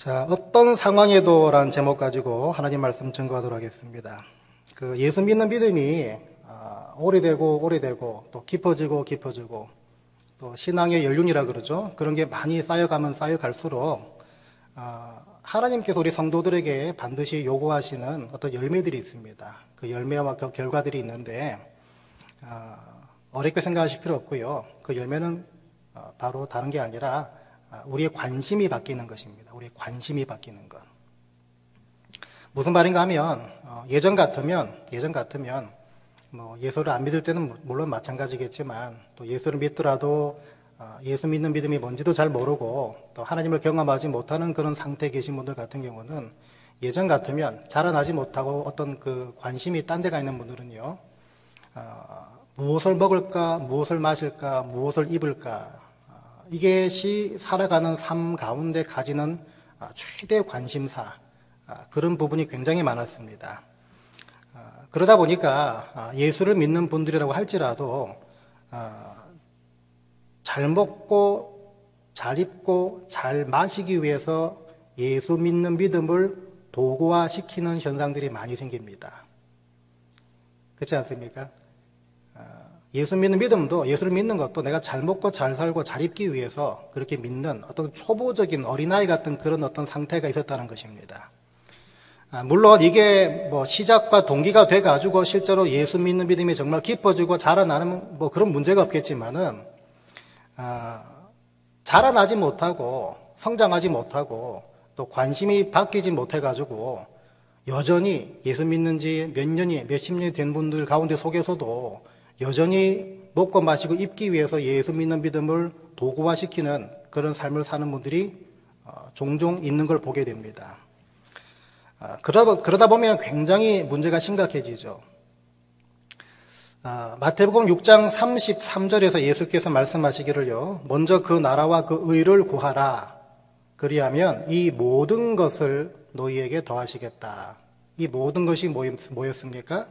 자, 어떤 상황에도라는 제목 가지고 하나님 말씀 증거하도록 하겠습니다. 그 예수 믿는 믿음이 오래되고 또 깊어지고 또 신앙의 연륜이라 그러죠. 그런 게 많이 쌓여가면 쌓여갈수록 하나님께서 우리 성도들에게 반드시 요구하시는 어떤 열매들이 있습니다. 그 열매와 그 결과들이 있는데 어렵게 생각하실 필요 없고요. 그 열매는 바로 다른 게 아니라 우리의 관심이 바뀌는 것입니다. 우리의 관심이 바뀌는 것. 무슨 말인가 하면 예전 같으면 뭐 예수를 안 믿을 때는 물론 마찬가지겠지만 또 예수를 믿더라도 예수 믿는 믿음이 뭔지도 잘 모르고 또 하나님을 경험하지 못하는 그런 상태에 계신 분들 같은 경우는 예전 같으면 자라나지 못하고 어떤 그 관심이 딴 데가 있는 분들은요, 무엇을 먹을까, 무엇을 마실까, 무엇을 입을까, 이것이 살아가는 삶 가운데 가지는 최대 관심사, 그런 부분이 굉장히 많았습니다. 그러다 보니까 예수를 믿는 분들이라고 할지라도 잘 먹고 잘 입고 잘 마시기 위해서 예수 믿는 믿음을 도구화시키는 현상들이 많이 생깁니다. 그렇지 않습니까? 예수 믿는 믿음도, 예수를 믿는 것도 내가 잘 먹고 잘 살고 잘 입기 위해서 그렇게 믿는 어떤 초보적인 어린아이 같은 그런 어떤 상태가 있었다는 것입니다. 물론 이게 뭐 시작과 동기가 돼가지고 실제로 예수 믿는 믿음이 정말 깊어지고 자라나는 뭐 그런 문제가 없겠지만은, 자라나지 못하고 성장하지 못하고 또 관심이 바뀌지 못해가지고 여전히 예수 믿는 지 몇십 년이 된 분들 가운데 속에서도 여전히 먹고 마시고 입기 위해서 예수 믿는 믿음을 도구화시키는 그런 삶을 사는 분들이 종종 있는 걸 보게 됩니다. 그러다 보면 굉장히 문제가 심각해지죠. 마태복음 6장 33절에서 예수께서 말씀하시기를요, 먼저 그 나라와 그 의를 구하라. 그리하면 이 모든 것을 너희에게 더하시겠다. 이 모든 것이 뭐였습니까?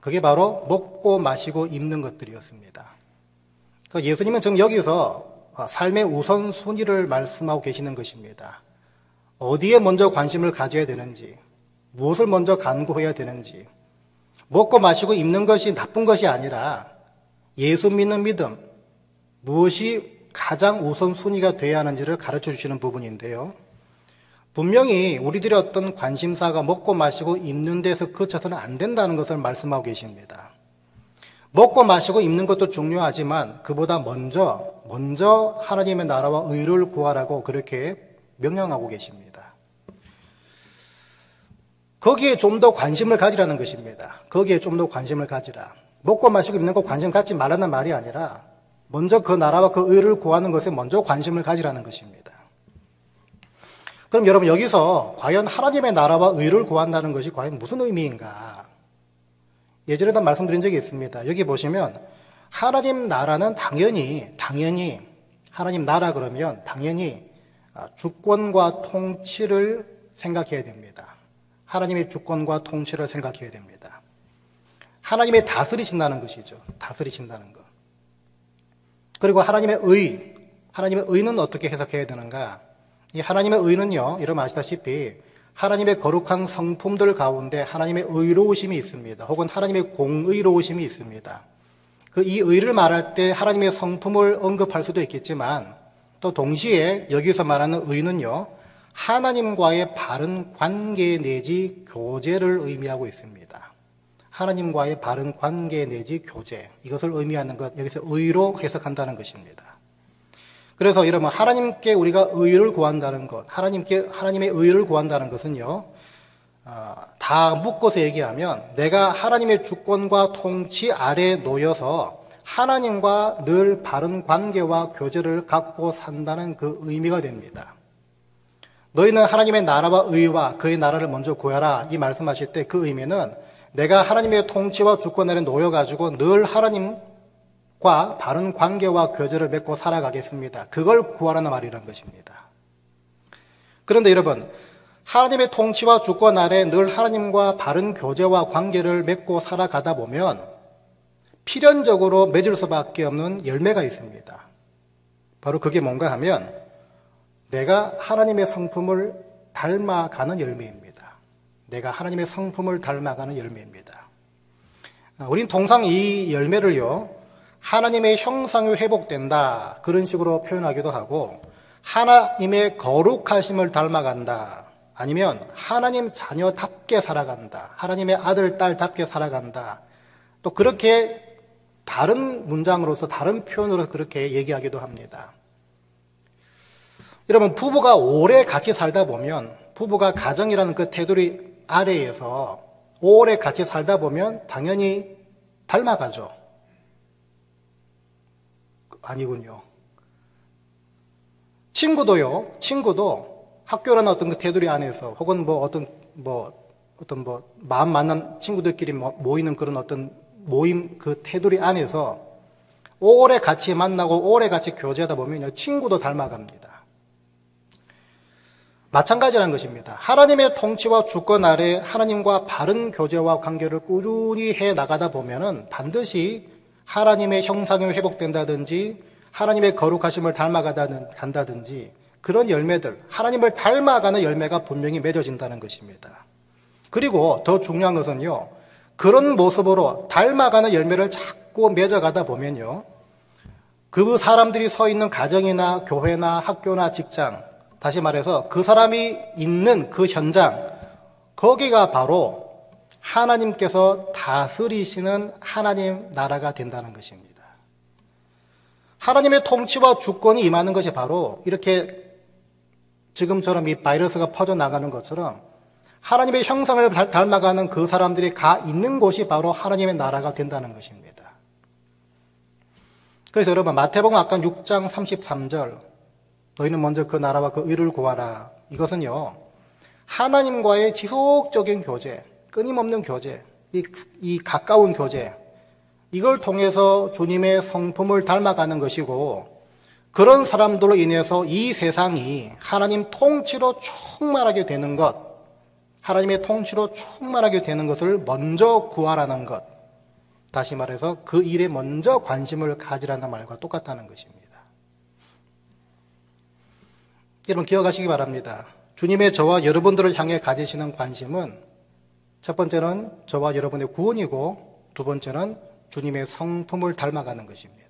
그게 바로 먹고 마시고 입는 것들이었습니다. 예수님은 지금 여기서 삶의 우선순위를 말씀하고 계시는 것입니다. 어디에 먼저 관심을 가져야 되는지, 무엇을 먼저 간구해야 되는지, 먹고 마시고 입는 것이 나쁜 것이 아니라 예수 믿는 믿음, 무엇이 가장 우선순위가 되어야 하는지를 가르쳐 주시는 부분인데요. 분명히 우리들의 어떤 관심사가 먹고 마시고 입는 데서 그쳐서는 안 된다는 것을 말씀하고 계십니다. 먹고 마시고 입는 것도 중요하지만 그보다 먼저 하나님의 나라와 의를 구하라고 그렇게 명령하고 계십니다. 거기에 좀 더 관심을 가지라는 것입니다. 거기에 좀 더 관심을 가지라. 먹고 마시고 입는 것 관심 갖지 말라는 말이 아니라 먼저 그 나라와 그 의를 구하는 것에 먼저 관심을 가지라는 것입니다. 그럼 여러분, 여기서 과연 하나님의 나라와 의를 구한다는 것이 과연 무슨 의미인가? 예전에도 말씀드린 적이 있습니다. 여기 보시면 하나님 나라는 당연히 하나님 나라 그러면 당연히 주권과 통치를 생각해야 됩니다. 하나님의 주권과 통치를 생각해야 됩니다. 하나님이 다스리신다는 것이죠. 다스리신다는 것. 그리고 하나님의 의는 어떻게 해석해야 되는가? 이 하나님의 의는요, 여러분 아시다시피 하나님의 거룩한 성품들 가운데 하나님의 의로우심이 있습니다. 혹은 하나님의 공의로우심이 있습니다. 이 의를 말할 때 하나님의 성품을 언급할 수도 있겠지만 또 동시에 여기서 말하는 의는요, 하나님과의 바른 관계 내지 교제를 의미하고 있습니다. 하나님과의 바른 관계 내지 교제, 이것을 의미하는 것, 여기서 의로 해석한다는 것입니다. 그래서 여러분, 하나님께 우리가 의를 구한다는 것, 하나님의 의를 구한다는 것은요, 다 묶어서 얘기하면 내가 하나님의 주권과 통치 아래 놓여서 하나님과 늘 바른 관계와 교제를 갖고 산다는 그 의미가 됩니다. 너희는 하나님의 나라와 의와 그의 나라를 먼저 구하라, 이 말씀하실 때 그 의미는 내가 하나님의 통치와 주권 아래 놓여가지고 늘 하나님과 바른 관계와 교제를 맺고 살아가겠습니다. 그걸 구하라는 말이라는 것입니다. 그런데 여러분, 하나님의 통치와 주권 아래 늘 하나님과 바른 교제와 관계를 맺고 살아가다 보면 필연적으로 맺을 수밖에 없는 열매가 있습니다. 바로 그게 뭔가 하면 내가 하나님의 성품을 닮아가는 열매입니다. 내가 하나님의 성품을 닮아가는 열매입니다. 우린 통상 이 열매를요, 하나님의 형상이 회복된다, 그런 식으로 표현하기도 하고, 하나님의 거룩하심을 닮아간다, 아니면 하나님 자녀답게 살아간다, 하나님의 아들, 딸답게 살아간다, 또 그렇게 다른 문장으로서, 다른 표현으로 그렇게 얘기하기도 합니다. 여러분, 부부가 오래 같이 살다 보면, 부부가 가정이라는 그 테두리 아래에서 오래 같이 살다 보면 당연히 닮아가죠. 아니군요. 친구도 학교라는 어떤 그 테두리 안에서 혹은 마음 맞는 친구들끼리 모이는 그런 어떤 모임 그 테두리 안에서 오래 같이 만나고 오래 같이 교제하다 보면 친구도 닮아갑니다. 마찬가지라는 것입니다. 하나님의 통치와 주권 아래 하나님과 바른 교제와 관계를 꾸준히 해 나가다 보면은 반드시 하나님의 형상이 회복된다든지 하나님의 거룩하심을 닮아간다든지 그런 열매들, 하나님을 닮아가는 열매가 분명히 맺어진다는 것입니다. 그리고 더 중요한 것은요, 그런 모습으로 닮아가는 열매를 자꾸 맺어가다 보면요, 그 사람들이 서 있는 가정이나 교회나 학교나 직장, 다시 말해서 그 사람이 있는 그 현장, 거기가 바로 하나님께서 다스리시는 하나님 나라가 된다는 것입니다. 하나님의 통치와 주권이 임하는 것이 바로 이렇게 지금처럼 이 바이러스가 퍼져나가는 것처럼 하나님의 형상을 닮아가는 그 사람들이 가 있는 곳이 바로 하나님의 나라가 된다는 것입니다. 그래서 여러분, 마태복음 아까 6장 33절, 너희는 먼저 그 나라와 그 의를 구하라. 이것은요, 하나님과의 지속적인 교제, 끊임없는 교제, 이 가까운 교제, 이걸 통해서 주님의 성품을 닮아가는 것이고, 그런 사람들로 인해서 이 세상이 하나님 통치로 충만하게 되는 것, 하나님의 통치로 충만하게 되는 것을 먼저 구하라는 것, 다시 말해서 그 일에 먼저 관심을 가지라는 말과 똑같다는 것입니다. 여러분, 기억하시기 바랍니다. 주님의 저와 여러분들을 향해 가지시는 관심은 첫 번째는 저와 여러분의 구원이고, 두 번째는 주님의 성품을 닮아가는 것입니다.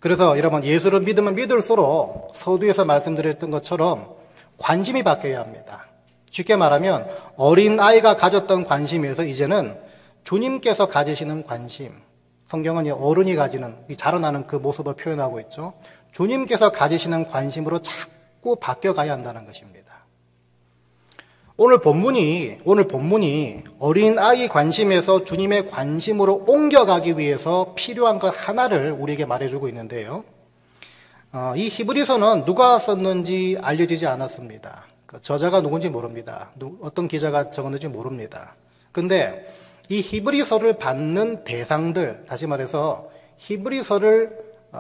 그래서 여러분, 예수를 믿으면 믿을수록 서두에서 말씀드렸던 것처럼 관심이 바뀌어야 합니다. 쉽게 말하면 어린 아이가 가졌던 관심에서 이제는 주님께서 가지시는 관심, 성경은 어른이 가지는, 자라나는 그 모습을 표현하고 있죠. 주님께서 가지시는 관심으로 자꾸 바뀌어가야 한다는 것입니다. 오늘 본문이 어린 아이 관심에서 주님의 관심으로 옮겨가기 위해서 필요한 것 하나를 우리에게 말해주고 있는데요. 이 히브리서는 누가 썼는지 알려지지 않았습니다. 저자가 누군지 모릅니다. 어떤 기자가 적었는지 모릅니다. 근데 이 히브리서를 받는 대상들, 다시 말해서 히브리서를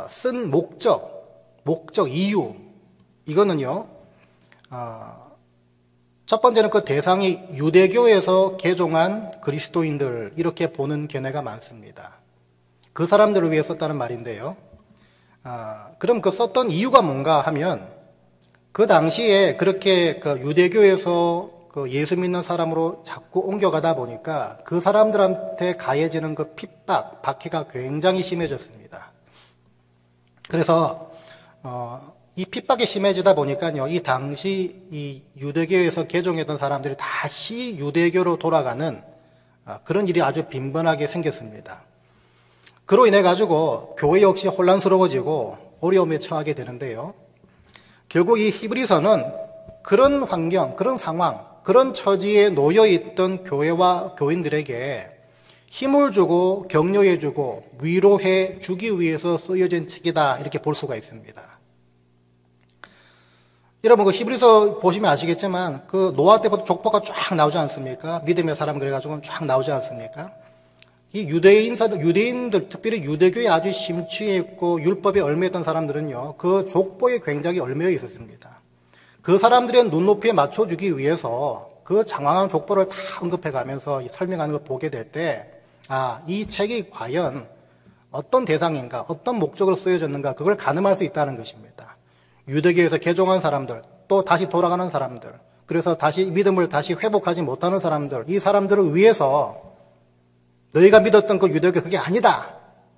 쓴 목적, 이유, 이거는요, 첫 번째는 그 대상이 유대교에서 개종한 그리스도인들, 이렇게 보는 견해가 많습니다. 그 사람들을 위해 썼다는 말인데요. 그럼 그 썼던 이유가 뭔가 하면, 그 당시에 그렇게 그 유대교에서 그 예수 믿는 사람으로 자꾸 옮겨가다 보니까 그 사람들한테 가해지는 그 핍박, 박해가 굉장히 심해졌습니다. 그래서 이 핍박이 심해지다 보니까요, 이 당시 이 유대교에서 개종했던 사람들이 다시 유대교로 돌아가는 그런 일이 아주 빈번하게 생겼습니다. 그로 인해 가지고 교회 역시 혼란스러워지고 어려움에 처하게 되는데요. 결국 이 히브리서는 그런 환경, 그런 상황, 그런 처지에 놓여 있던 교회와 교인들에게 힘을 주고 격려해 주고 위로해 주기 위해서 쓰여진 책이다, 이렇게 볼 수가 있습니다. 여러분, 그 히브리서 보시면 아시겠지만 그 노아 때부터 족보가 쫙 나오지 않습니까? 믿음의 사람 그래가지고 쫙 나오지 않습니까? 이 유대인들, 특별히 유대교에 아주 심취해 있고 율법에 얽매였던 사람들은요, 그 족보에 굉장히 얽매여 있었습니다. 그 사람들의 눈높이에 맞춰주기 위해서 그 장황한 족보를 다 언급해가면서 설명하는 걸 보게 될 때, 이 책이 과연 어떤 대상인가, 어떤 목적으로 쓰여졌는가, 그걸 가늠할 수 있다는 것입니다. 유대교에서 개종한 사람들, 또 다시 돌아가는 사람들, 그래서 다시 믿음을 다시 회복하지 못하는 사람들, 이 사람들을 위해서 너희가 믿었던 그 유대교 그게 아니다.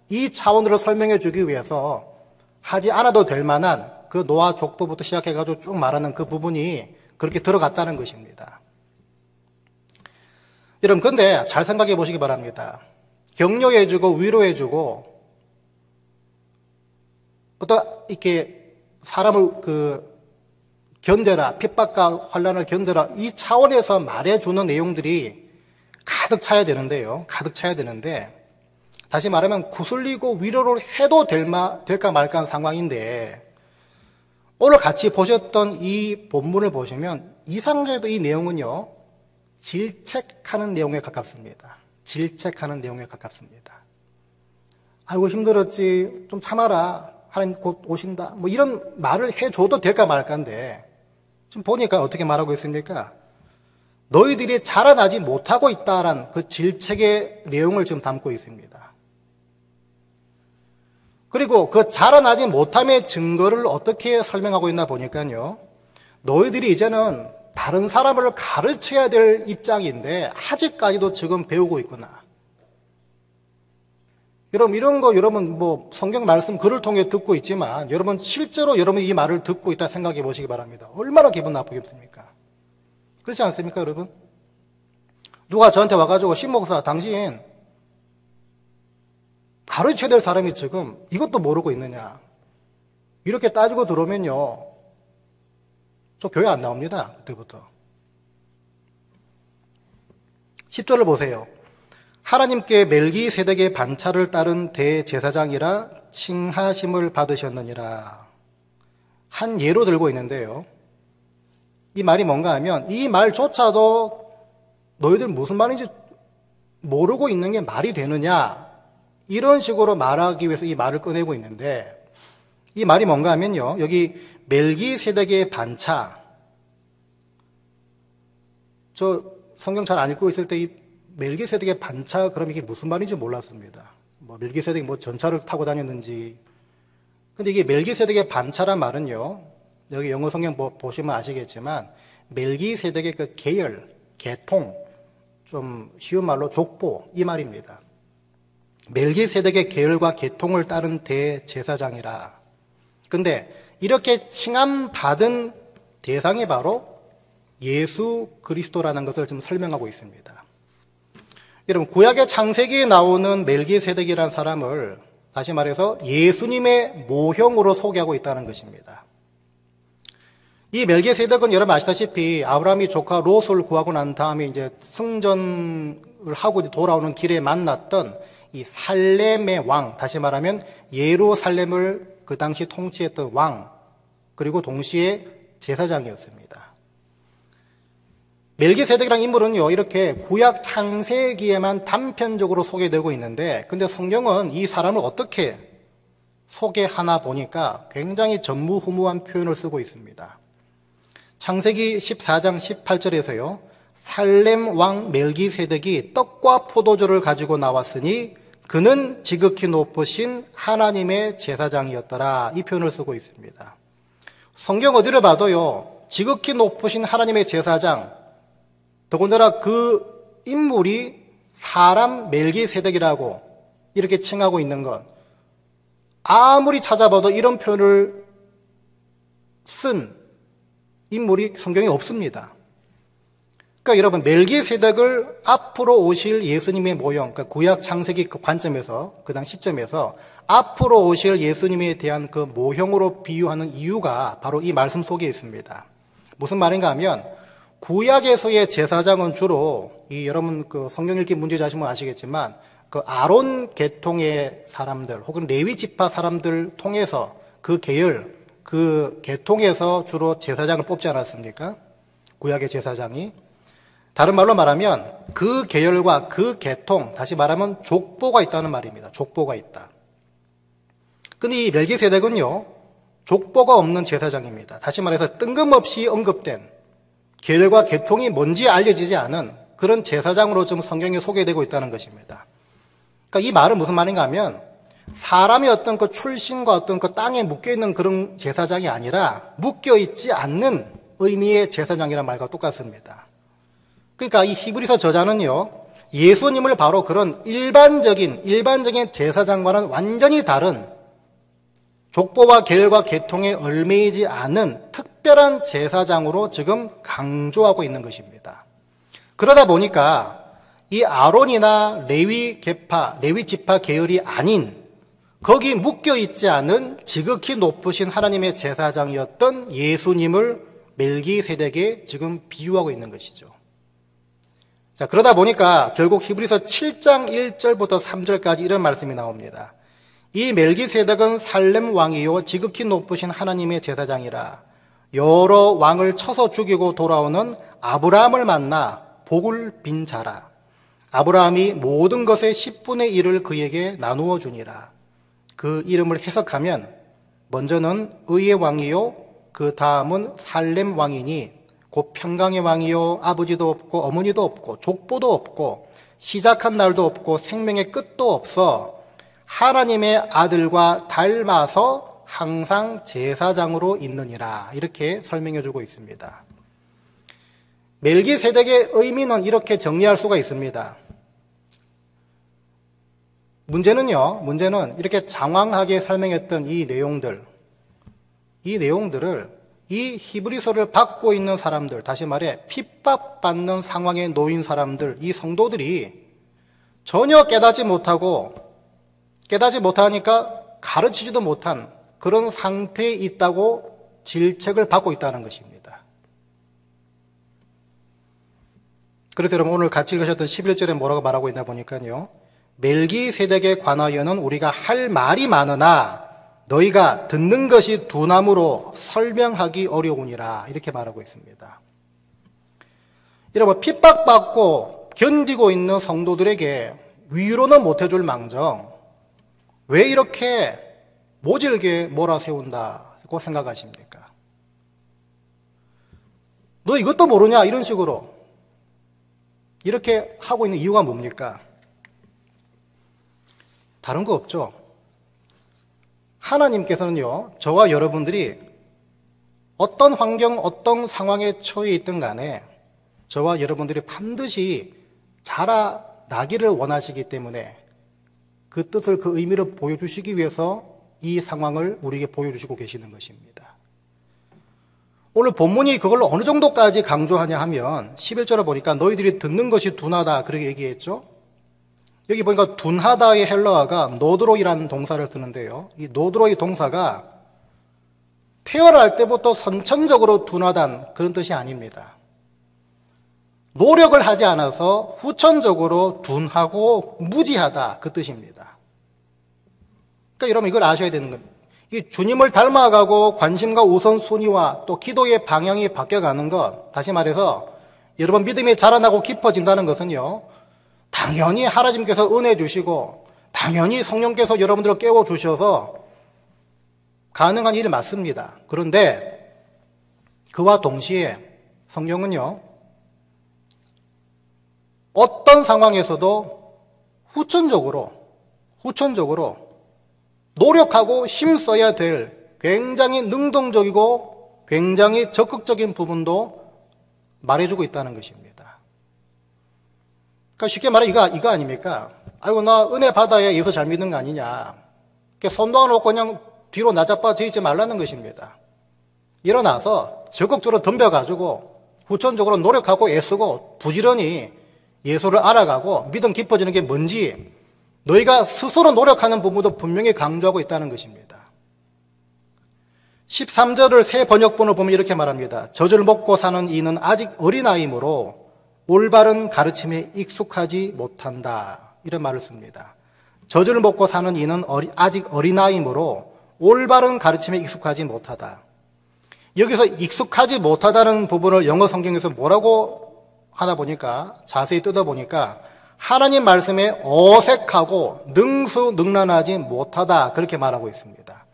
이 차원으로 설명해 주기 위해서 하지 않아도 될 만한 그 노아 족보부터 시작해가지고 쭉 말하는 그 부분이 그렇게 들어갔다는 것입니다. 여러분, 근데 잘 생각해 보시기 바랍니다. 격려해주고 위로해주고 어떤 이렇게 사람을 견뎌라, 핍박과 환난을 견뎌라, 이 차원에서 말해주는 내용들이 가득 차야 되는데요. 가득 차야 되는데, 다시 말하면 구슬리고 위로를 해도 될까 말까한 상황인데, 오늘 같이 보셨던 이 본문을 보시면 이상하게도 이 내용은요, 질책하는 내용에 가깝습니다. 질책하는 내용에 가깝습니다. 아이고 힘들었지, 좀 참아라, 하나님 곧 오신다, 뭐 이런 말을 해줘도 될까 말까인데, 지금 보니까 어떻게 말하고 있습니까? 너희들이 자라나지 못하고 있다라는 그 질책의 내용을 지금 담고 있습니다. 그리고 그 자라나지 못함의 증거를 어떻게 설명하고 있나 보니까요, 너희들이 이제는 다른 사람을 가르쳐야 될 입장인데 아직까지도 지금 배우고 있구나. 여러분, 이런 거 여러분 뭐 성경 말씀 글을 통해 듣고 있지만 여러분 실제로 여러분이 이 말을 듣고 있다 생각해 보시기 바랍니다. 얼마나 기분 나쁘겠습니까? 그렇지 않습니까, 여러분? 누가 저한테 와가지고 신목사, 당신 가르쳐야 될 사람이 지금 이것도 모르고 있느냐, 이렇게 따지고 들어오면요, 저 교회 안 나옵니다. 그때부터. 10절을 보세요. 하나님께 멜기세덱의 반차를 따른 대제사장이라 칭하심을 받으셨느니라. 한 예로 들고 있는데요, 이 말이 뭔가 하면 이 말조차도 너희들 무슨 말인지 모르고 있는 게 말이 되느냐, 이런 식으로 말하기 위해서 이 말을 꺼내고 있는데, 이 말이 뭔가 하면요, 여기 멜기세덱의 반차, 저 성경 잘 안 읽고 있을 때 이 멜기세덱의 반차, 그럼 이게 무슨 말인지 몰랐습니다. 뭐 멜기세덱이 뭐 전차를 타고 다녔는지. 근데 이게 멜기세덱의 반차란 말은요, 여기 영어 성경 보시면 아시겠지만 멜기세덱의 그 계열, 계통, 좀 쉬운 말로 족보, 이 말입니다. 멜기세덱의 계열과 계통을 따른 대제사장이라. 근데 이렇게 칭함받은 대상이 바로 예수 그리스도라는 것을 좀 설명하고 있습니다. 여러분, 구약의 창세기에 나오는 멜기세덱이라는 사람을 다시 말해서 예수님의 모형으로 소개하고 있다는 것입니다. 이 멜기세덱은 여러분 아시다시피 아브라함이 조카 롯을 구하고 난 다음에 이제 승전을 하고 돌아오는 길에 만났던 이 살렘의 왕, 다시 말하면 예루살렘을 그 당시 통치했던 왕, 그리고 동시에 제사장이었습니다. 멜기세덱이라는 인물은요, 이렇게 구약 창세기에만 단편적으로 소개되고 있는데, 근데 성경은 이 사람을 어떻게 소개하나 보니까 굉장히 전무후무한 표현을 쓰고 있습니다. 창세기 14장 18절에서요, 살렘 왕 멜기세덱이 떡과 포도주를 가지고 나왔으니 그는 지극히 높으신 하나님의 제사장이었더라, 이 표현을 쓰고 있습니다. 성경 어디를 봐도요, 지극히 높으신 하나님의 제사장, 더군다나 그 인물이 사람 멜기세덱이라고 이렇게 칭하고 있는 것, 아무리 찾아봐도 이런 표현을 쓴 인물이 성경에 없습니다. 그러니까 여러분, 멜기세덱을 앞으로 오실 예수님의 모형, 그러니까 구약 창세기 그 관점에서, 그 당 시점에서 앞으로 오실 예수님에 대한 그 모형으로 비유하는 이유가 바로 이 말씀 속에 있습니다. 무슨 말인가 하면, 구약에서의 제사장은 주로 이 여러분 그 성경 읽기 문제자시면 아시겠지만 그 아론 계통의 사람들 혹은 레위 지파 사람들 통해서 그 계열, 그 계통에서 주로 제사장을 뽑지 않았습니까? 구약의 제사장이. 다른 말로 말하면 그 계열과 그 계통, 다시 말하면 족보가 있다는 말입니다. 족보가 있다. 근데 이 멜기세덱은요, 족보가 없는 제사장입니다. 다시 말해서 뜬금없이 언급된, 계열과 계통이 뭔지 알려지지 않은 그런 제사장으로 좀 성경에 소개되고 있다는 것입니다. 그러니까 이 말은 무슨 말인가 하면 사람의 어떤 그 출신과 어떤 그 땅에 묶여있는 그런 제사장이 아니라 묶여있지 않는 의미의 제사장이라는 말과 똑같습니다. 그러니까 이 히브리서 저자는요, 예수님을 바로 그런 일반적인 제사장과는 완전히 다른 족보와 계열과 계통에 얽매이지 않은 특별한 제사장으로 지금 강조하고 있는 것입니다. 그러다 보니까 이 아론이나 레위 지파 계열이 아닌 거기 묶여있지 않은 지극히 높으신 하나님의 제사장이었던 예수님을 멜기세덱에 지금 비유하고 있는 것이죠. 자, 그러다 보니까 결국 히브리서 7장 1절부터 3절까지 이런 말씀이 나옵니다. 이 멜기세덱은 살렘 왕이요 지극히 높으신 하나님의 제사장이라 여러 왕을 쳐서 죽이고 돌아오는 아브라함을 만나 복을 빈 자라. 아브라함이 모든 것의 10분의 1을 그에게 나누어 주니라. 그 이름을 해석하면 먼저는 의의 왕이요 그 다음은 살렘 왕이니 곧 평강의 왕이요 아버지도 없고 어머니도 없고 족보도 없고 시작한 날도 없고 생명의 끝도 없어 하나님의 아들과 닮아서 항상 제사장으로 있느니라. 이렇게 설명해 주고 있습니다. 멜기세덱의 의미는 이렇게 정리할 수가 있습니다. 문제는 이렇게 장황하게 설명했던 이 내용들을 이 히브리서를 받고 있는 사람들, 다시 말해 핍박받는 상황에 놓인 사람들, 이 성도들이 전혀 깨닫지 못하니까 가르치지도 못한 그런 상태에 있다고 질책을 받고 있다는 것입니다. 그래서 여러분 오늘 같이 읽으셨던 11절에 뭐라고 말하고 있나 보니까요. 멜기세덱에 관하여는 우리가 할 말이 많으나 너희가 듣는 것이 둔함으로 설명하기 어려우니라. 이렇게 말하고 있습니다. 여러분 핍박받고 견디고 있는 성도들에게 위로는 못해줄 망정 왜 이렇게 모질게 몰아세운다고 생각하십니까? 너 이것도 모르냐? 이런 식으로 이렇게 하고 있는 이유가 뭡니까? 다른 거 없죠. 하나님께서는요, 저와 여러분들이 어떤 환경, 어떤 상황에 처해 있든 간에 저와 여러분들이 반드시 자라나기를 원하시기 때문에 그 뜻을, 그 의미를 보여주시기 위해서 이 상황을 우리에게 보여주시고 계시는 것입니다. 오늘 본문이 그걸 어느 정도까지 강조하냐 하면 11절을 보니까 너희들이 듣는 것이 둔하다 그렇게 얘기했죠. 여기 보니까 둔하다의 헬라어가 노드로이라는 동사를 쓰는데요. 이 노드로이 동사가 태어날 때부터 선천적으로 둔하다는 그런 뜻이 아닙니다. 노력을 하지 않아서 후천적으로 둔하고 무지하다 그 뜻입니다. 그러니까 여러분 이걸 아셔야 되는 겁니다. 이 주님을 닮아가고 관심과 우선순위와 또 기도의 방향이 바뀌어가는 것, 다시 말해서 여러분 믿음이 자라나고 깊어진다는 것은요, 당연히 하나님께서 은혜 주시고 당연히 성령께서 여러분들을 깨워주셔서 가능한 일이 맞습니다. 그런데 그와 동시에 성경은요, 어떤 상황에서도 후천적으로 노력하고 힘써야 될 굉장히 능동적이고 굉장히 적극적인 부분도 말해주고 있다는 것입니다. 그러니까 쉽게 말해 이거 아닙니까? 아이고 나 은혜 받아야 예수 잘 믿는 거 아니냐. 손도 안 놓고 그냥 뒤로 나자빠져 있지 말라는 것입니다. 일어나서 적극적으로 덤벼가지고 후천적으로 노력하고 애쓰고 부지런히 예수를 알아가고 믿음 깊어지는 게 뭔지 너희가 스스로 노력하는 부분도 분명히 강조하고 있다는 것입니다. 13절을 새 번역본을 보면 이렇게 말합니다. 젖을 먹고 사는 이는 아직 어린아이므로 올바른 가르침에 익숙하지 못한다. 이런 말을 씁니다. 젖을 먹고 사는 이는 아직 어린아이므로 올바른 가르침에 익숙하지 못하다. 여기서 익숙하지 못하다는 부분을 영어 성경에서 뭐라고 하다 보니까 자세히 뜯어보니까 하나님 말씀에 어색하고 능수능란하지 못하다 그렇게 말하고 있습니다.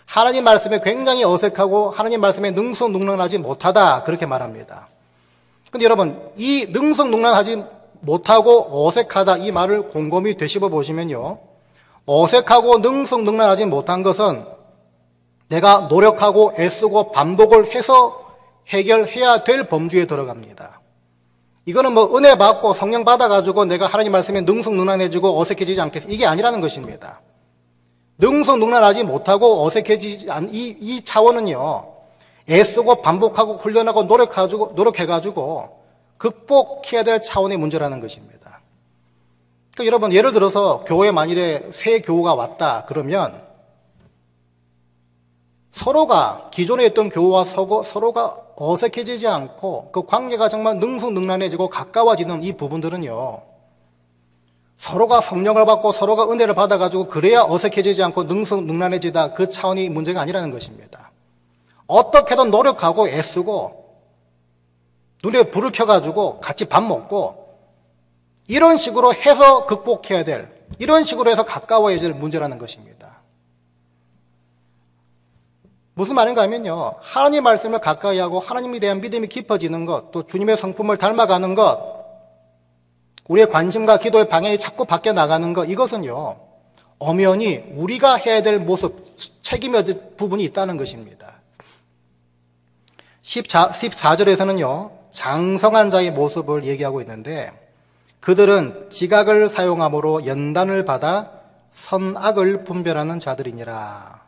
하나님 말씀에 굉장히 어색하고 하나님 말씀에 능수능란하지 못하다 그렇게 말합니다. 근데 여러분 이 능수능란하지 못하고 어색하다 이 말을 곰곰이 되씹어 보시면요, 어색하고 능숙능란하지 못한 것은 내가 노력하고 애쓰고 반복을 해서 해결해야 될 범주에 들어갑니다. 이거는 뭐 은혜 받고 성령 받아가지고 내가 하나님 말씀에 능숙능란해지고 어색해지지 않겠어. 이게 아니라는 것입니다. 능숙능란하지 못하고 어색해지지 않은 이 차원은요, 애쓰고 반복하고 훈련하고 노력해가지고 극복해야 될 차원의 문제라는 것입니다. 그러니까 여러분, 예를 들어서 교회에 만일에 새 교우가 왔다 그러면 서로가 기존에 있던 교우와 서로가 어색해지지 않고 그 관계가 정말 능숙능란해지고 가까워지는 이 부분들은요, 서로가 성령을 받고 서로가 은혜를 받아가지고 그래야 어색해지지 않고 능숙능란해지다, 그 차원이 문제가 아니라는 것입니다. 어떻게든 노력하고 애쓰고 눈에 불을 켜가지고 같이 밥 먹고 이런 식으로 해서 극복해야 될, 이런 식으로 해서 가까워야 될 문제라는 것입니다. 무슨 말인가 하면요, 하나님 말씀을 가까이 하고 하나님에 대한 믿음이 깊어지는 것, 또 주님의 성품을 닮아가는 것, 우리의 관심과 기도의 방향이 자꾸 바뀌어 나가는 것, 이것은요, 엄연히 우리가 해야 될 모습, 책임져야 될 부분이 있다는 것입니다. 14절에서는요, 장성한 자의 모습을 얘기하고 있는데, 그들은 지각을 사용함으로 연단을 받아 선악을 분별하는 자들이니라.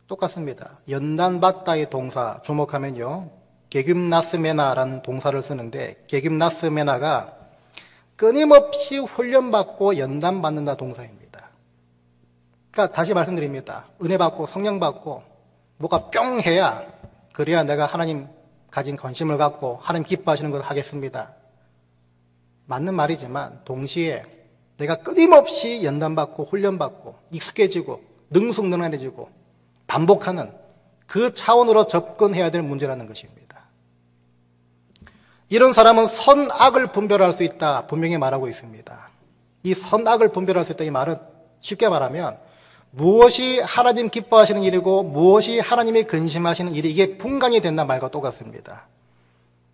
똑같습니다. 연단받다의 동사 주목하면요, 게김나스메나라는 동사를 쓰는데, 게김나스메나가 끊임없이 훈련받고 연단받는다 동사입니다. 그러니까 다시 말씀드립니다. 은혜 받고 성령 받고 뭐가 뿅 해야, 그래야 내가 하나님 가진 관심을 갖고 하나님 기뻐하시는 것을 하겠습니다. 맞는 말이지만 동시에 내가 끊임없이 연단받고 훈련받고 익숙해지고 능숙능란해지고 반복하는 그 차원으로 접근해야 될 문제라는 것입니다. 이런 사람은 선악을 분별할 수 있다 분명히 말하고 있습니다. 이 선악을 분별할 수 있다, 이 말은 쉽게 말하면 무엇이 하나님 기뻐하시는 일이고 무엇이 하나님이 근심하시는 일이, 이게 분간이 된다 말과 똑같습니다.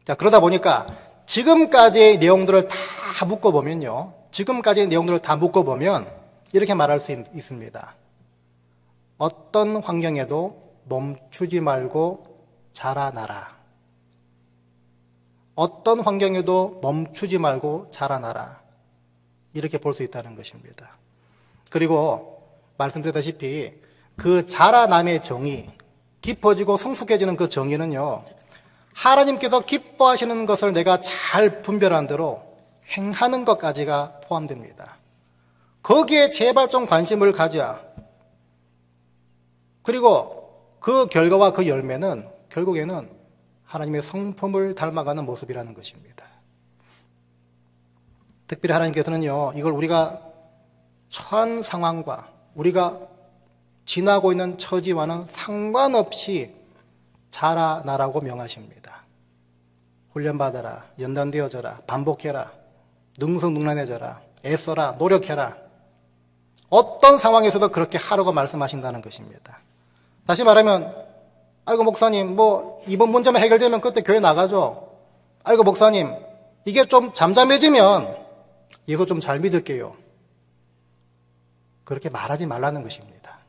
자, 그러다 보니까 지금까지의 내용들을 다 묶어보면요, 지금까지의 내용들을 다 묶어보면 이렇게 말할 수 있습니다. 어떤 환경에도 멈추지 말고 자라나라. 어떤 환경에도 멈추지 말고 자라나라. 이렇게 볼 수 있다는 것입니다. 그리고 말씀드렸다시피 그 자라남의 정의, 깊어지고 성숙해지는 그 정의는요, 하나님께서 기뻐하시는 것을 내가 잘 분별한 대로 행하는 것까지가 포함됩니다. 거기에 제발 좀 관심을 가져. 그리고 그 결과와 그 열매는 결국에는 하나님의 성품을 닮아가는 모습이라는 것입니다. 특별히 하나님께서는요, 이걸 우리가 처한 상황과 우리가 지나고 있는 처지와는 상관없이 자라나라고 명하십니다. 훈련받아라, 연단되어져라, 반복해라, 능숙능란해져라, 애써라, 노력해라. 어떤 상황에서도 그렇게 하라고 말씀하신다는 것입니다. 다시 말하면, 아이고 목사님, 뭐 이번 문제만 해결되면 그때 교회 나가죠. 아이고 목사님, 이게 좀 잠잠해지면 예수 좀 잘 믿을게요. 그렇게 말하지 말라는 것입니다.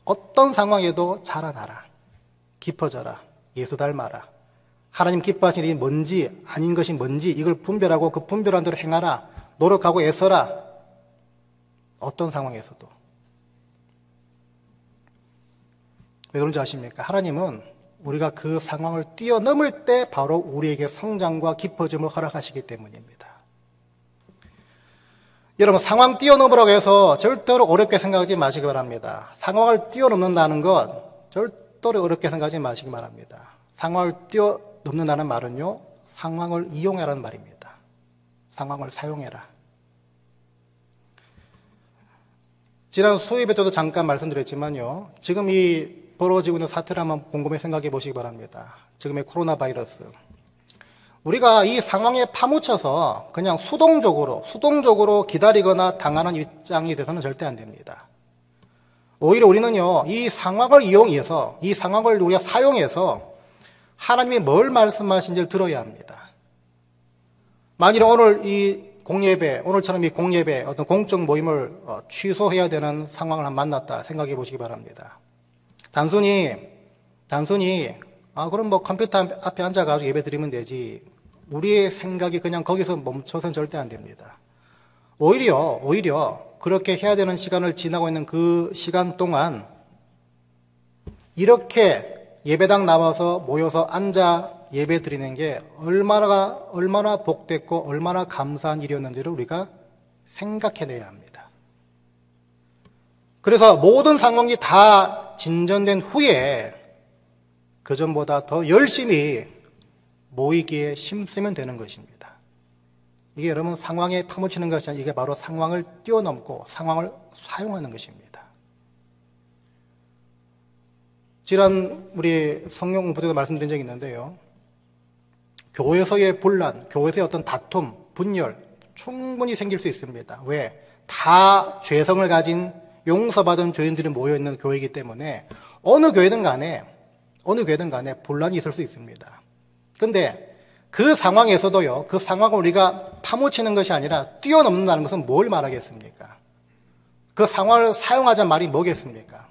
어떤 상황에도 자라나라, 깊어져라, 예수 닮아라. 하나님 기뻐하시는 일이 뭔지 아닌 것이 뭔지 이걸 분별하고 그 분별한 대로 행하라. 노력하고 애써라. 어떤 상황에서도. 왜 그런지 아십니까? 하나님은 우리가 그 상황을 뛰어넘을 때 바로 우리에게 성장과 깊어짐을 허락하시기 때문입니다. 여러분, 상황 뛰어넘으라고 해서 절대로 어렵게 생각하지 마시기 바랍니다. 상황을 뛰어넘는다는 것 절대로 어렵게 생각하지 마시기 바랍니다. 상황을 뛰어넘는다는 말은요, 상황을 이용해라는 말입니다. 상황을 사용해라. 지난 수요일에 저도 잠깐 말씀드렸지만요, 지금 이 벌어지고 있는 사태를 한번 곰곰이 생각해 보시기 바랍니다. 지금의 코로나 바이러스. 우리가 이 상황에 파묻혀서 그냥 수동적으로 기다리거나 당하는 입장이 돼서는 절대 안 됩니다. 오히려 우리는요, 이 상황을 이용해서, 이 상황을 우리가 사용해서 하나님이 뭘 말씀하신지를 들어야 합니다. 만일 오늘 이 공예배, 오늘처럼 이 공예배, 어떤 공적 모임을 취소해야 되는 상황을 만났다 생각해 보시기 바랍니다. 단순히, 그럼 뭐 컴퓨터 앞에 앉아가지고 예배 드리면 되지. 우리의 생각이 그냥 거기서 멈춰서는 절대 안 됩니다. 오히려 그렇게 해야 되는 시간을 지나고 있는 그 시간 동안 이렇게 예배당 나와서 모여서 앉아 예배 드리는 게 얼마나 복됐고 얼마나 감사한 일이었는지를 우리가 생각해내야 합니다. 그래서 모든 상황이 다 진전된 후에 그전보다 더 열심히 모이기에 힘쓰면 되는 것입니다. 이게 여러분 상황에 파묻히는 것이 아니라 이게 바로 상황을 뛰어넘고 상황을 사용하는 것입니다. 지난 우리 성경 공부 때도 말씀드린 적이 있는데요. 교회에서의 분란, 교회에서의 어떤 다툼, 분열 충분히 생길 수 있습니다. 왜? 다 죄성을 가진 용서받은 죄인들이 모여있는 교회이기 때문에 어느 교회든 간에 분란이 있을 수 있습니다. 근데 그 상황에서도요, 그 상황을 우리가 파묻히는 것이 아니라 뛰어넘는다는 것은 뭘 말하겠습니까? 그 상황을 사용하자는 말이 뭐겠습니까?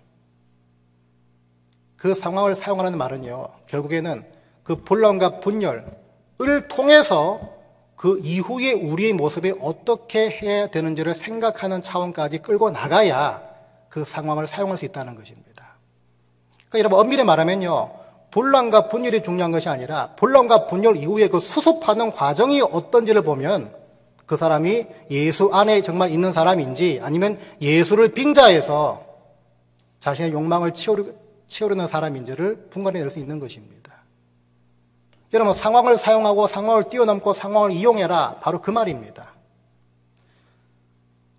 그 상황을 사용하는 말은요, 결국에는 그 분란과 분열을 통해서 그 이후에 우리의 모습이 어떻게 해야 되는지를 생각하는 차원까지 끌고 나가야 그 상황을 사용할 수 있다는 것입니다. 그러니까 여러분 엄밀히 말하면요, 분란과 분열이 중요한 것이 아니라 분란과 분열 이후에 그 수습하는 과정이 어떤지를 보면 그 사람이 예수 안에 정말 있는 사람인지 아니면 예수를 빙자해서 자신의 욕망을 채우려는 사람인지를 분간해낼 수 있는 것입니다. 여러분 상황을 사용하고 상황을 뛰어넘고 상황을 이용해라, 바로 그 말입니다.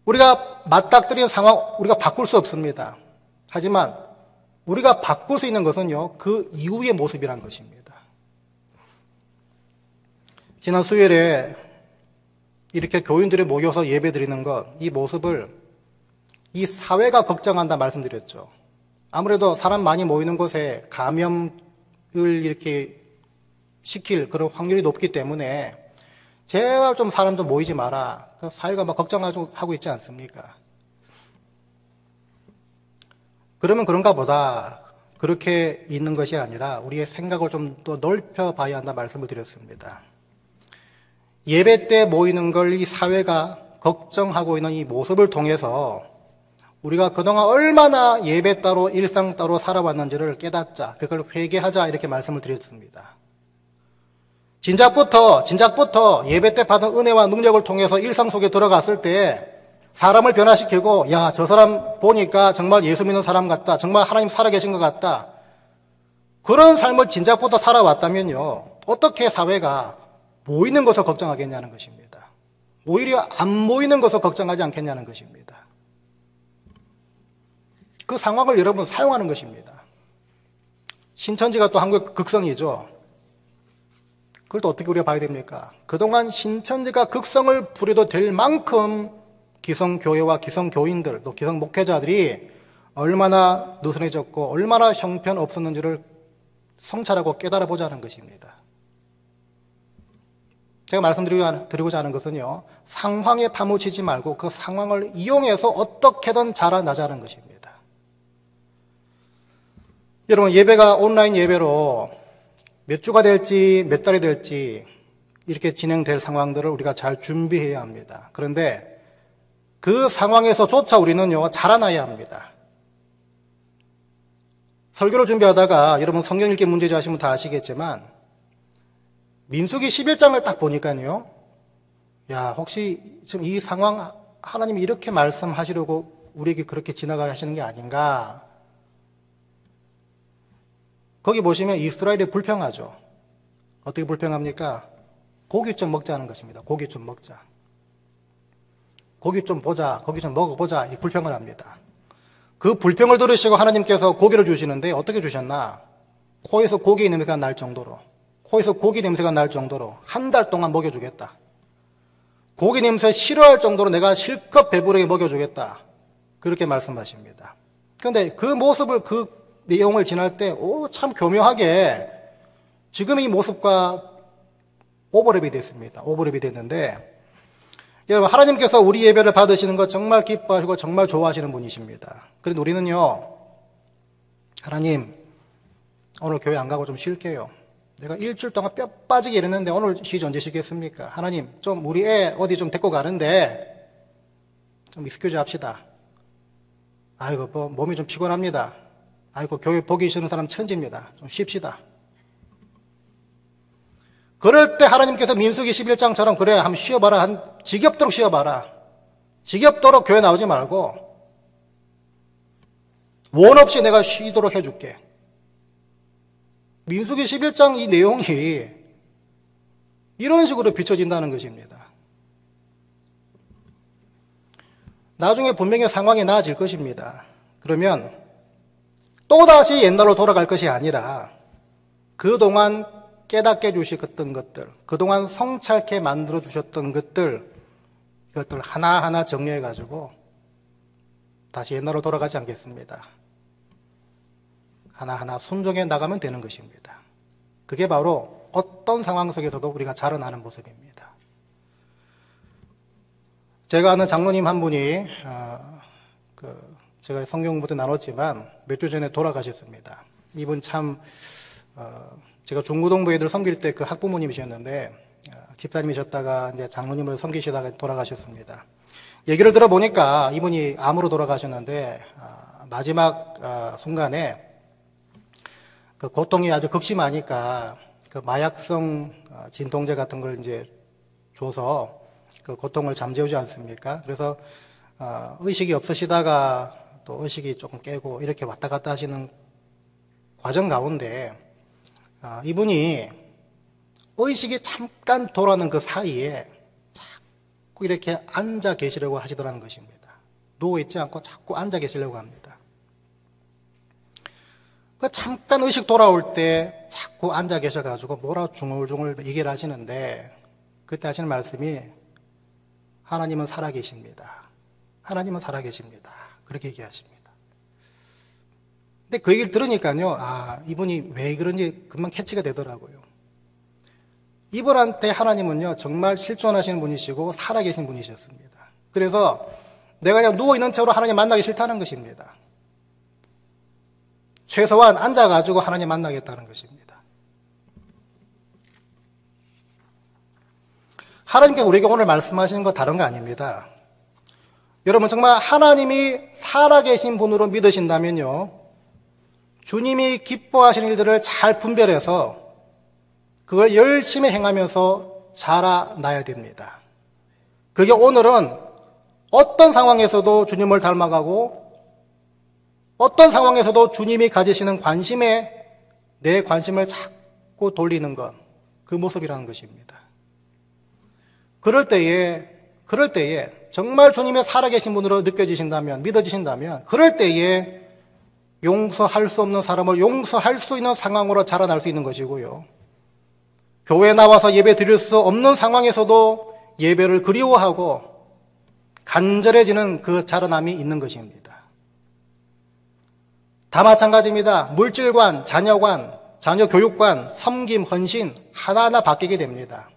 우리가 맞닥뜨린 상황 우리가 바꿀 수 없습니다. 하지만 우리가 바꿀 수 있는 것은요, 그 이후의 모습이란 것입니다. 지난 수요일에 이렇게 교인들이 모여서 예배 드리는 것, 이 모습을 이 사회가 걱정한다 말씀드렸죠. 아무래도 사람 많이 모이는 곳에 감염을 이렇게 시킬 그런 확률이 높기 때문에 제발 좀 사람 좀 모이지 마라. 그 사회가 막 걱정하고 있지 않습니까? 그러면 그런가 보다. 그렇게 있는 것이 아니라 우리의 생각을 좀 더 넓혀 봐야 한다 말씀을 드렸습니다. 예배 때 모이는 걸 이 사회가 걱정하고 있는 이 모습을 통해서 우리가 그동안 얼마나 예배 따로 일상 따로 살아왔는지를 깨닫자, 그걸 회개하자 이렇게 말씀을 드렸습니다. 진작부터 예배 때 받은 은혜와 능력을 통해서 일상 속에 들어갔을 때 사람을 변화시키고, 야, 저 사람 보니까 정말 예수 믿는 사람 같다, 정말 하나님 살아계신 것 같다, 그런 삶을 진작부터 살아왔다면요, 어떻게 사회가 모이는 것을 걱정하겠냐는 것입니다. 오히려 안 모이는 것을 걱정하지 않겠냐는 것입니다. 그 상황을 여러분 사용하는 것입니다. 신천지가 또 한국의 극성이죠. 그걸 또 어떻게 우리가 봐야 됩니까? 그동안 신천지가 극성을 부려도 될 만큼 기성교회와 기성교인들, 또 기성목회자들이 얼마나 느슨해졌고 얼마나 형편없었는지를 성찰하고 깨달아보자는 것입니다. 제가 말씀드리고자 하는 것은요, 상황에 파묻히지 말고 그 상황을 이용해서 어떻게든 자라나자는 것입니다. 여러분, 예배가 온라인 예배로 몇 주가 될지 몇 달이 될지 이렇게 진행될 상황들을 우리가 잘 준비해야 합니다. 그런데 그 상황에서조차 우리는요, 자라나야 합니다. 설교를 준비하다가 여러분 성경 읽기 문제집 하시면 다 아시겠지만 민수기 11장을 딱 보니까요, 야, 혹시 지금 이 상황 하나님이 이렇게 말씀하시려고 우리에게 그렇게 지나가게 하시는 게 아닌가? 거기 보시면 이스라엘이 불평하죠. 어떻게 불평합니까? 고기 좀 먹자는 것입니다. 고기 좀 먹자. 고기 좀 보자. 고기 좀 먹어보자. 이 불평을 합니다. 그 불평을 들으시고 하나님께서 고기를 주시는데 어떻게 주셨나? 코에서 고기 냄새가 날 정도로, 코에서 고기 냄새가 날 정도로 한 달 동안 먹여주겠다. 고기 냄새 싫어할 정도로 내가 실컷 배부르게 먹여주겠다. 그렇게 말씀하십니다. 그런데 그 모습을, 그 내용을 지날 때, 참 교묘하게 지금 이 모습과 오버랩이 됐습니다. 오버랩이 됐는데, 여러분, 하나님께서 우리 예배를 받으시는 것 정말 기뻐하시고 정말 좋아하시는 분이십니다. 그런데 우리는요, 하나님, 오늘 교회 안 가고 좀 쉴게요. 내가 일주일 동안 뼈 빠지게 일했는데 오늘 쉬지 언제 쉬겠습니까? 하나님, 좀 우리 애 어디 좀 데리고 가는데 좀 익스큐즈 합시다. 아이고, 몸이 좀 피곤합니다. 아이고, 교회 보기 싫은 사람 천지입니다. 좀 쉽시다. 그럴 때 하나님께서 민수기 11장처럼 그래, 한번 쉬어봐라. 지겹도록 쉬어봐라. 지겹도록 교회 나오지 말고 원 없이 내가 쉬도록 해줄게. 민수기 11장 이 내용이 이런 식으로 비춰진다는 것입니다. 나중에 분명히 상황이 나아질 것입니다. 그러면 또다시 옛날로 돌아갈 것이 아니라 그동안 깨닫게 해주셨던 것들, 그동안 성찰케 만들어 주셨던 것들, 이것들 하나하나 정리해가지고 다시 옛날로 돌아가지 않겠습니다. 하나하나 순종해 나가면 되는 것입니다. 그게 바로 어떤 상황 속에서도 우리가 자라나는 모습입니다. 제가 아는 장로님 한 분이 제가 성경 공부 때 나눴지만 몇 주 전에 돌아가셨습니다. 이분 참 제가 중고등부 애들 섬길 때 그 학부모님이셨는데 집사님이셨다가 이제 장로님을 섬기시다가 돌아가셨습니다. 얘기를 들어보니까 이분이 암으로 돌아가셨는데 마지막 순간에 그 고통이 아주 극심하니까 그 마약성 진통제 같은 걸 이제 줘서 그 고통을 잠재우지 않습니까? 그래서 의식이 없으시다가 또 의식이 조금 깨고 이렇게 왔다 갔다 하시는 과정 가운데 이분이 의식이 잠깐 돌아오는 그 사이에 자꾸 이렇게 앉아 계시려고 하시더라는 것입니다. 누워있지 않고 자꾸 앉아 계시려고 합니다. 그 잠깐 의식 돌아올 때 자꾸 앉아 계셔가지고 뭐라 중얼중얼 얘기를 하시는데 그때 하시는 말씀이 하나님은 살아계십니다. 하나님은 살아계십니다. 그렇게 얘기하십니다. 근데 그 얘기를 들으니까요, 이분이 왜 그런지 금방 캐치가 되더라고요. 이분한테 하나님은요, 정말 실존하시는 분이시고 살아계신 분이셨습니다. 그래서 내가 그냥 누워있는 채로 하나님 만나기 싫다는 것입니다. 최소한 앉아가지고 하나님 만나겠다는 것입니다. 하나님께서 우리에게 오늘 말씀하시는 거 다른 거 아닙니다. 여러분 정말 하나님이 살아계신 분으로 믿으신다면요, 주님이 기뻐하시는 일들을 잘 분별해서 그걸 열심히 행하면서 자라나야 됩니다. 그게 오늘은 어떤 상황에서도 주님을 닮아가고 어떤 상황에서도 주님이 가지시는 관심에 내 관심을 자꾸 돌리는 것, 그 모습이라는 것입니다. 그럴 때에 정말 주님의 살아계신 분으로 느껴지신다면, 믿어지신다면, 그럴 때에 용서할 수 없는 사람을 용서할 수 있는 상황으로 자라날 수 있는 것이고요. 교회에 나와서 예배 드릴 수 없는 상황에서도 예배를 그리워하고 간절해지는 그 자라남이 있는 것입니다. 다 마찬가지입니다. 물질관, 자녀관, 자녀 교육관, 섬김, 헌신 하나하나 바뀌게 됩니다.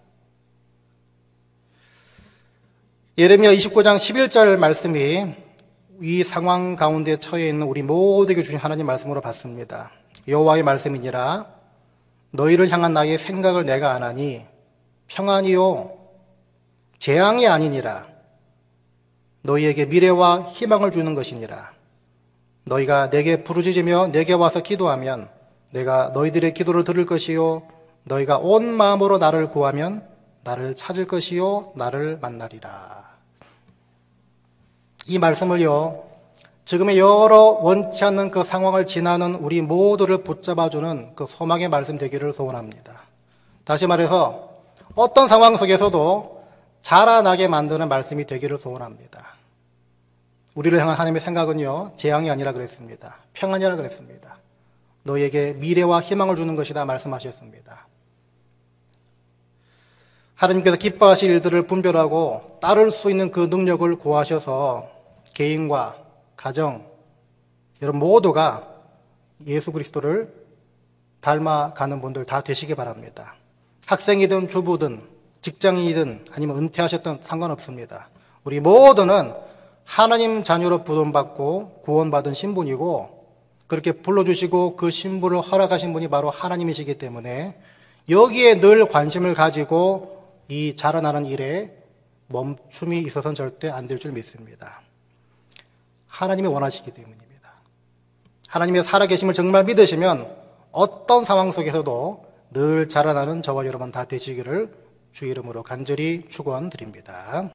예레미야 29장 11절 말씀이 이 상황 가운데 처해 있는 우리 모두에게 주신 하나님 말씀으로 받습니다. 여호와의 말씀이니라 너희를 향한 나의 생각을 내가 아나니 평안이요 재앙이 아니니라 너희에게 미래와 희망을 주는 것이니라 너희가 내게 부르짖으며 내게 와서 기도하면 내가 너희들의 기도를 들을 것이요 너희가 온 마음으로 나를 구하면 나를 찾을 것이요 나를 만나리라. 이 말씀을요, 지금의 여러 원치 않는 그 상황을 지나는 우리 모두를 붙잡아주는 그 소망의 말씀 되기를 소원합니다. 다시 말해서 어떤 상황 속에서도 자라나게 만드는 말씀이 되기를 소원합니다. 우리를 향한 하나님의 생각은요, 재앙이 아니라 그랬습니다. 평안이라 그랬습니다. 너희에게 미래와 희망을 주는 것이다 말씀하셨습니다. 하나님께서 기뻐하실 일들을 분별하고 따를 수 있는 그 능력을 구하셔서 개인과 가정, 여러분 모두가 예수 그리스도를 닮아가는 분들 다 되시기 바랍니다. 학생이든 주부든 직장인이든 아니면 은퇴하셨든 상관없습니다. 우리 모두는 하나님 자녀로 부름받고 구원받은 신분이고 그렇게 불러주시고 그 신분을 허락하신 분이 바로 하나님이시기 때문에 여기에 늘 관심을 가지고 이 자라나는 일에 멈춤이 있어서는 절대 안 될 줄 믿습니다. 하나님이 원하시기 때문입니다. 하나님의 살아계심을 정말 믿으시면 어떤 상황 속에서도 늘 자라나는 저와 여러분 다 되시기를 주 이름으로 간절히 축원드립니다.